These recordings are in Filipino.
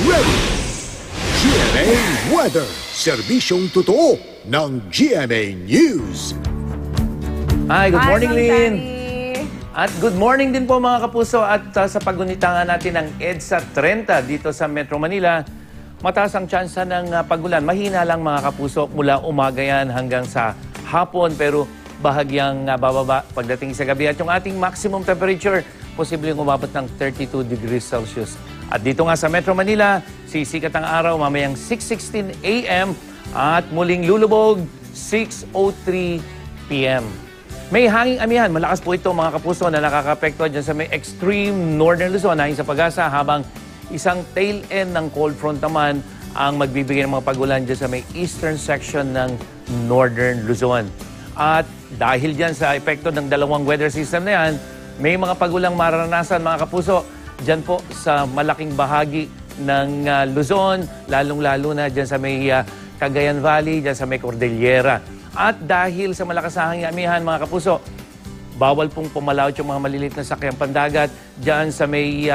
ready. GMA Weather, serbisyong totoo ng GMA News. Hi, good morning, Ma'am Lynn. Danny. At good morning din po mga kapuso at sa paggunitangan natin ng EDSA 30 dito sa Metro Manila, mataas ang tsansa ng pagulan. Mahina lang mga kapuso mula umaga yan hanggang sa hapon pero bahagyang bababa pagdating sa gabi. At yung ating maximum temperature, posibleng umabot ng 32 degrees Celsius. At dito nga sa Metro Manila, sisikat ang araw mamayang 6:16 a.m. at muling lulubog 6:03 p.m. May hanging amihan. Malakas po ito mga kapuso na nakakapekto dyan sa may extreme northern Luzon ayon sa Pag-asa habang isang tail end ng cold front naman ang magbibigay ng mga pagulan dyan sa may eastern section ng northern Luzon. At dahil dyan sa epekto ng dalawang weather system na yan, may mga pagulang maranasan mga kapuso dyan po sa malaking bahagi ng Luzon, lalong-lalo na dyan sa may Cagayan Valley, dyan sa may Cordillera. At dahil sa malakas na hanging amihan mga kapuso, bawal pong pumalawit yung mga maliliit na sakyang pandagat dyan sa may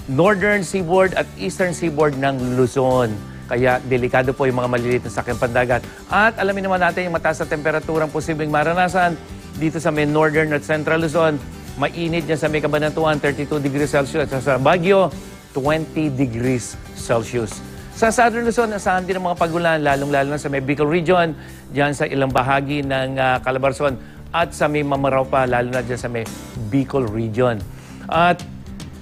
northern seaboard at eastern seaboard ng Luzon. Kaya delikado po yung mga maliliit na sakyang pandagat. At alamin naman natin yung mataas na temperaturang posibleng maranasan dito sa may northern at central Luzon. Mainit dyan sa may Cabanatuan, 32 degrees Celsius. At sa Baguio, 20 degrees Celsius. Sa Southern Luzon, asahan din ang mga pagulan, lalong-lalo na sa may Bicol Region, dyan sa ilang bahagi ng Calabarzon, at sa may Mamaraw pa, lalo na dyan sa may Bicol Region. At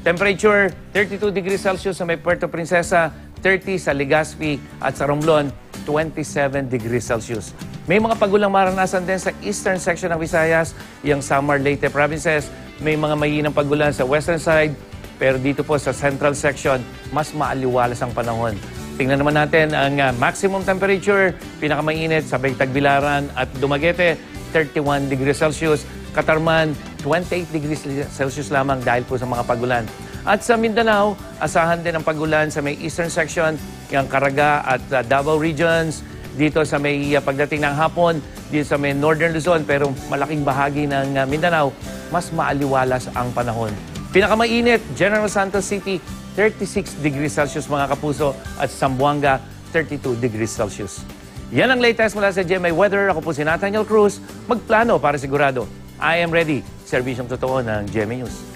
temperature, 32 degrees Celsius sa may Puerto Princesa, 30 sa Legazpi at sa Romblon, 27 degrees Celsius. May mga pagulang maranasan din sa eastern section ng Visayas, yung Samar, Leyte provinces. May mga mayinang pagulan sa western side, pero dito po sa central section, mas maaliwalas ang panahon. Tingnan naman natin ang maximum temperature, pinakamainit sa Tagbilaran at Dumaguete, 31 degrees Celsius. Katarman, 28 degrees Celsius lamang dahil po sa mga pagulan. At sa Mindanao, asahan din ang pagulan sa may eastern section, yung Caraga at Davao regions. Dito sa may pagdating ng hapon, dito sa may northern Luzon, pero malaking bahagi ng Mindanao, mas maaliwalas ang panahon. Pinakamainit, General Santos City, 36 degrees Celsius mga kapuso at Zamboanga, 32 degrees Celsius. Yan ang latest mula sa GMA Weather. Ako po si Nathaniel Cruz. Magplano para sigurado. I am ready. Serbisyong totoo ng GMA News.